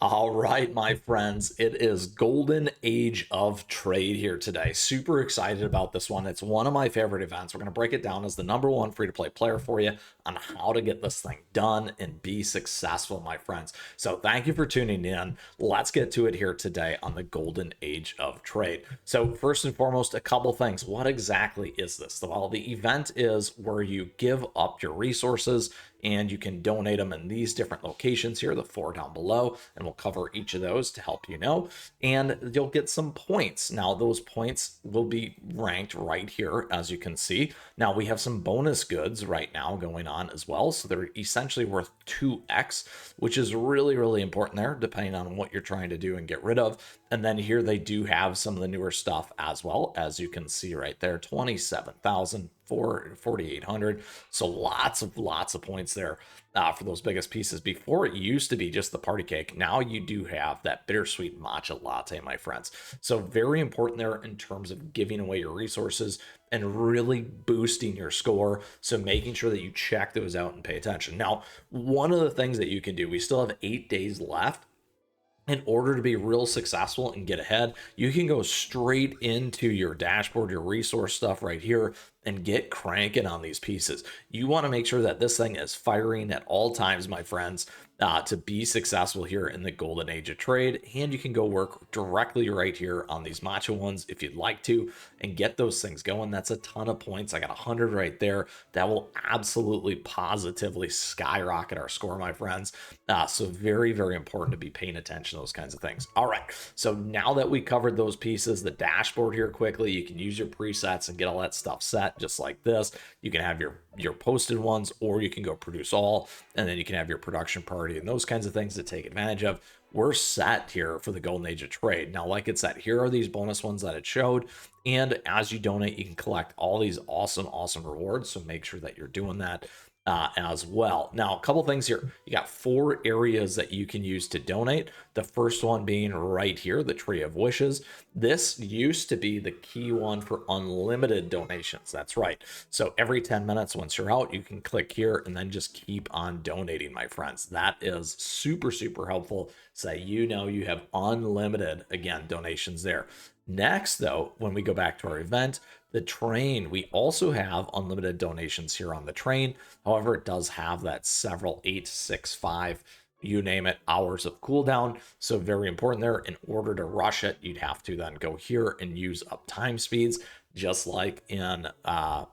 All right, my friends, it is Golden Age of Trade here today. Super excited about this one. It's one of my favorite events. We're going to break it down as the number one free-to-play player for you on how to get this thing done and be successful, my friends. So thank you for tuning in. Let's get to it here today on the Golden Age of Trade. So first and foremost, a couple things. What exactly is this? Well, the event is where you give up your resources and you can donate them in these different locations here, the 4 down below, and we'll cover each of those to help you know. And you'll get some points. Now, those points will be ranked right here, as you can see. Now, we have some bonus goods right now going on as well, so they're essentially worth 2x, which is really, really important there, depending on what you're trying to do and get rid of. And then here they do have some of the newer stuff as well, as you can see right there, 27,000. 4,800. So lots of points there for those biggest pieces. Before it used to be just the party cake. Now you do have that bittersweet matcha latte, my friends. So very important there in terms of giving away your resources and really boosting your score. So making sure that you check those out and pay attention. Now, one of the things that you can do, we still have 8 days left. In order to be real successful and get ahead, you can go straight into your dashboard, your resource stuff right here, and get cranking on these pieces. You want to make sure that this thing is firing at all times, my friends, to be successful here in the Golden Age of Trade. And you can go work directly right here on these matcha ones if you'd like to and get those things going. That's a ton of points. I got 100 right there. That will absolutely positively skyrocket our score, my friends. So very, very important to be paying attention to those kinds of things. All right, so now that we covered those pieces, the dashboard here quickly, you can use your presets and get all that stuff set just like this. You can have your posted ones, or you can go produce all, and then you can have your production party and those kinds of things to take advantage of. We're set here for the Golden Age of Trade. Now, like it said, here are these bonus ones that it showed. And as you donate, you can collect all these awesome rewards. So make sure that you're doing that as well. Now, a couple things here. You got 4 areas that you can use to donate. The first one being right here, the Tree of Wishes. This used to be the key one for unlimited donations. That's right. So every 10 minutes, once you're out, you can click here and then just keep on donating, my friends. That is super helpful. So you know you have unlimited, again, donations there. Next, though, when we go back to our event, the train, we also have unlimited donations here on the train. However, it does have that several 8, 6, 5, you name it, hours of cooldown. So very important there. In order to rush it, you'd have to then go here and use up time speeds, just like in a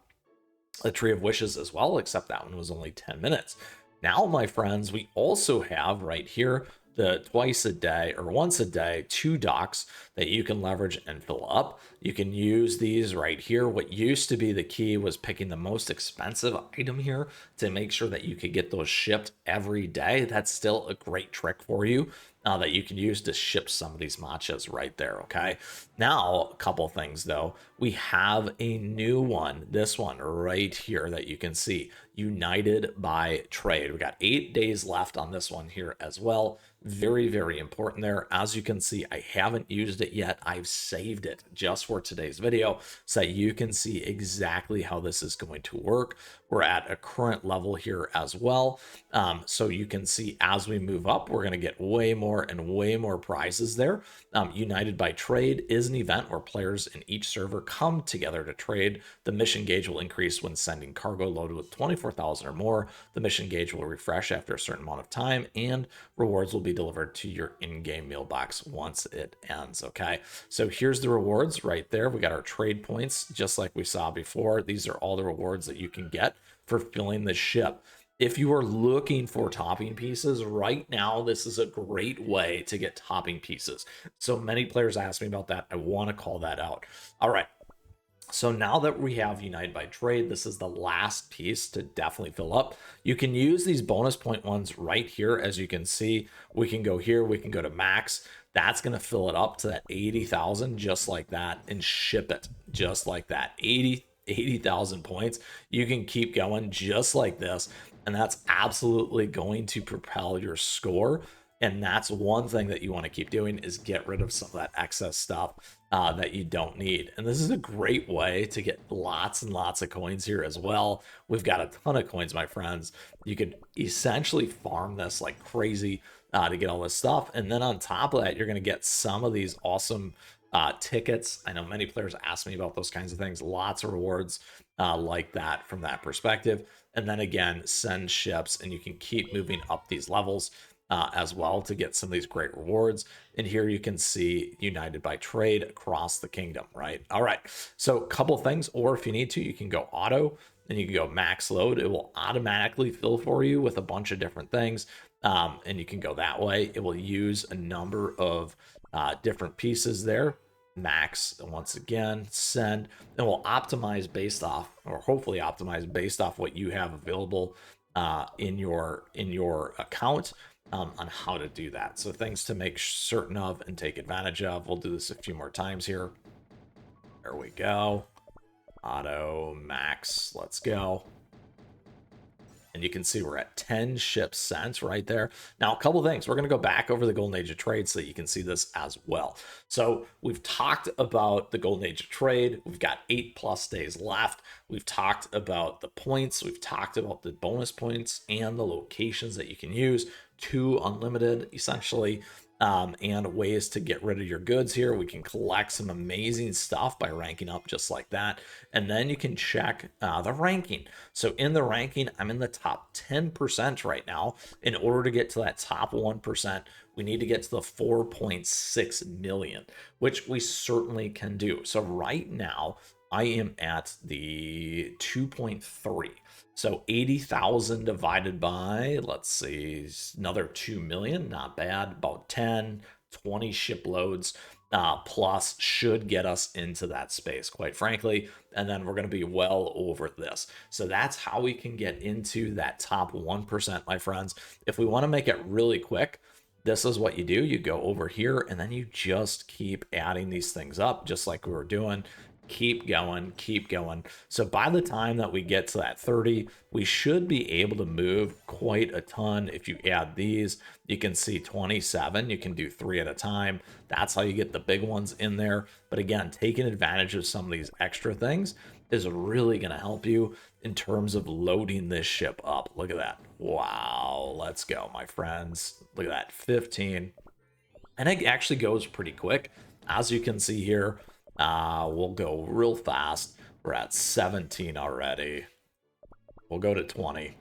Tree of Wishes as well, except that one was only 10 minutes. Now, my friends, we also have right here the twice a day or once a day 2 docks that you can leverage and fill up. You can use these right here. What used to be the key was picking the most expensive item here to make sure that you could get those shipped every day. That's still a great trick for you that you can use to ship some of these matchas right there. Okay, now a couple things though. We have a new one, this one right here that you can see, United by Trade. We got 8 days left on this one here as well. Very important there. As you can see, I haven't used it yet. I've saved it just for today's video so that you can see exactly how this is going to work. We're at a current level here as well. So you can see as we move up, we're going to get way more and way more prizes there. United by Trade is an event where players in each server come together to trade. The mission gauge will increase when sending cargo loaded with 24,000 or more. The mission gauge will refresh after a certain amount of time, and rewards will be delivered to your in-game mailbox once it ends. Okay, so here's the rewards right there. We got our trade points just like we saw before. These are all the rewards that you can get for filling the ship. If you are looking for topping pieces right now, this is a great way to get topping pieces. So many players ask me about that. I want to call that out. All right. So now that we have United by Trade, this is the last piece to definitely fill up. You can use these bonus point ones right here. As you can see, we can go here, we can go to max. That's going to fill it up to that 80,000 just like that and ship it just like that. 80,000 points. You can keep going just like this. And that's absolutely going to propel your score. And that's one thing that you want to keep doing is get rid of some of that excess stuff that you don't need. And this is a great way to get lots and lots of coins here as well. We've got a ton of coins, my friends. You could essentially farm this like crazy to get all this stuff. And then on top of that, you're going to get some of these awesome tickets. I know many players ask me about those kinds of things. Lots of rewards like that from that perspective. And then again, send ships, and you can keep moving up these levels as well to get some of these great rewards. And here you can see United by Trade across the kingdom, right? All right. So a couple things, or if you need to, you can go auto, and you can go max load. It will automatically fill for you with a bunch of different things. And you can go that way. It will use a number of different pieces there. Max, and once again, send, and we'll optimize based off, or hopefully optimize based off what you have available in your account on how to do that. So things to make certain of and take advantage of. We'll do this a few more times here. There we go. Auto, max, let's go. And you can see we're at 10 ships sent right there. Now, a couple things. We're going to go back over the Golden Age of Trade so that you can see this as well. So we've talked about the Golden Age of Trade. We've got 8+ days left. We've talked about the points. We've talked about the bonus points and the locations that you can use. 2 unlimited, essentially. And ways to get rid of your goods here. We can collect some amazing stuff by ranking up just like that. And then you can check the ranking. So in the ranking, I'm in the top 10% right now. In order to get to that top 1%, we need to get to the 4.6 million, which we certainly can do. So right now, I am at the 2.3. So 80,000 divided by, let's see, another 2 million, not bad, about 10, 20 shiploads plus should get us into that space, quite frankly. And then we're going to be well over this. So that's how we can get into that top 1%, my friends. If we want to make it really quick, this is what you do. You go over here and then you just keep adding these things up, just like we were doing. Keep going, keep going. So by the time that we get to that 30, we should be able to move quite a ton. If you add these, you can see 27. You can do 3 at a time. That's how you get the big ones in there. But again, taking advantage of some of these extra things is really going to help you in terms of loading this ship up. Look at that. Wow. Let's go, my friends. Look at that. 15. And it actually goes pretty quick. As you can see here, we'll go real fast. We're at 17 already. We'll go to 20.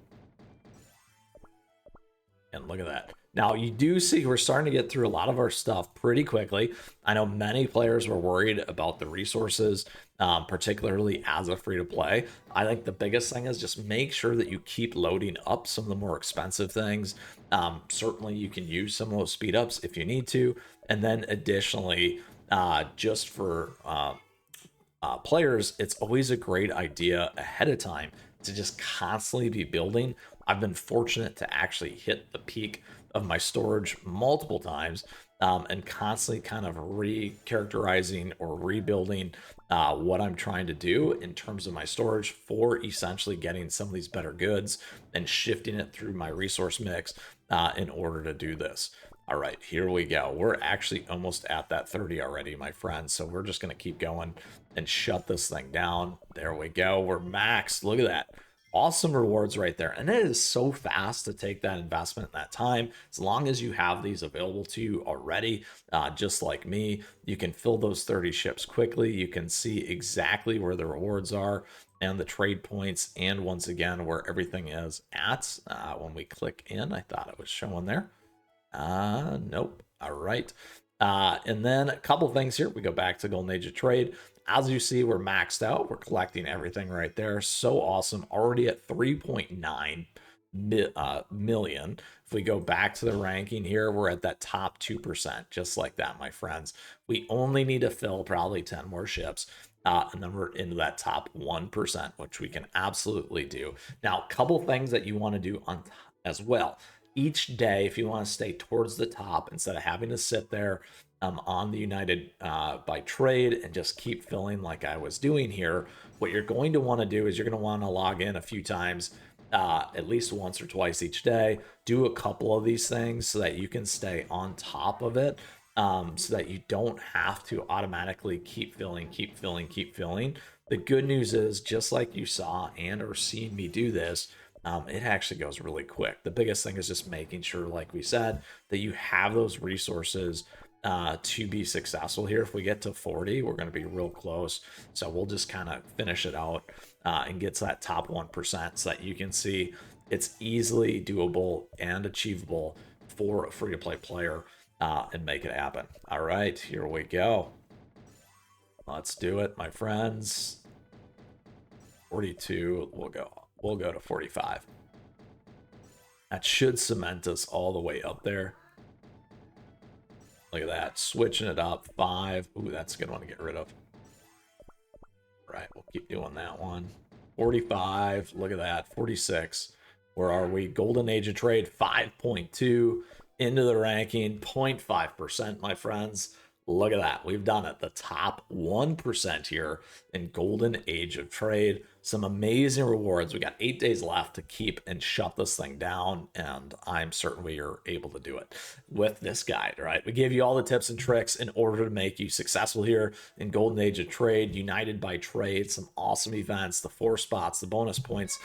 And look at that. Now, you do see we're starting to get through a lot of our stuff pretty quickly. I know many players were worried about the resources, particularly as a free-to-play. I think the biggest thing is just make sure that you keep loading up some of the more expensive things. Certainly, you can use some of those speed-ups if you need to. And then additionally, just for players, it's always a great idea ahead of time to just constantly be building. I've been fortunate to actually hit the peak of my storage multiple times and constantly kind of re-characterizing or rebuilding what I'm trying to do in terms of my storage for essentially getting some of these better goods and shifting it through my resource mix in order to do this. All right, here we go. We're actually almost at that 30 already, my friends. So we're just going to keep going and shut this thing down. There we go. We're maxed. Look at that. Awesome rewards right there. And it is so fast to take that investment in that time. As long as you have these available to you already, just like me, you can fill those 30 ships quickly. You can see exactly where the rewards are and the trade points. And once again, where everything is at. When we click in, I thought it was showing there. Nope. All right. And then a couple things here. We go back to Golden Age of Trade. As you see, we're maxed out. We're collecting everything right there. So awesome. Already at 3.9 million. If we go back to the ranking here, we're at that top 2%, just like that, my friends. We only need to fill probably 10 more ships. And then we're into that top 1%, which we can absolutely do. Now, a couple things that you want to do on as well. Each day, if you want to stay towards the top, instead of having to sit there on the United by Trade and just keep filling like I was doing here, what you're going to want to do is you're going to want to log in a few times, at least once or twice each day, do a couple of these things so that you can stay on top of it, so that you don't have to automatically keep filling. The good news is, just like you saw and or seen me do this, it actually goes really quick. The biggest thing is just making sure, like we said, that you have those resources to be successful here. If we get to 40, we're going to be real close. So we'll just kind of finish it out and get to that top 1% so that you can see it's easily doable and achievable for a free to play player and make it happen. All right, here we go. Let's do it, my friends. 42, we'll go to 45. That should cement us all the way up there. Look at that, switching it up. 5. Ooh, that's a good one to get rid of. All right, we'll keep doing that one. 45, look at that. 46, where are we? Golden Age of Trade, 5.2 into the ranking, 0.5%, my friends. Look at that. We've done it. The top 1% here in Golden Age of Trade. Some amazing rewards. We got 8 days left to keep and shut this thing down, and I'm certain we are able to do it with this guide, right? We gave you all the tips and tricks in order to make you successful here in Golden Age of Trade, united by trade, some awesome events, the 4 spots, the bonus points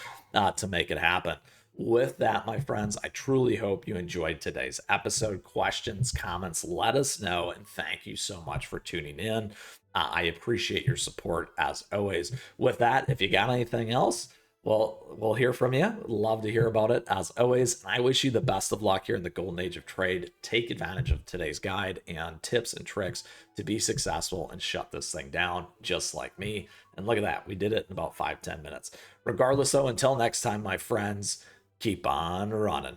to make it happen. With that, my friends, I truly hope you enjoyed today's episode. Questions, comments, let us know. And thank you so much for tuning in. I appreciate your support as always. With that, if you got anything else, well, we'll hear from you. Love to hear about it as always. And I wish you the best of luck here in the Golden Age of Trade. Take advantage of today's guide and tips and tricks to be successful and shut this thing down just like me. And look at that. We did it in about 5-10 minutes. Regardless, though, until next time, my friends, keep on running.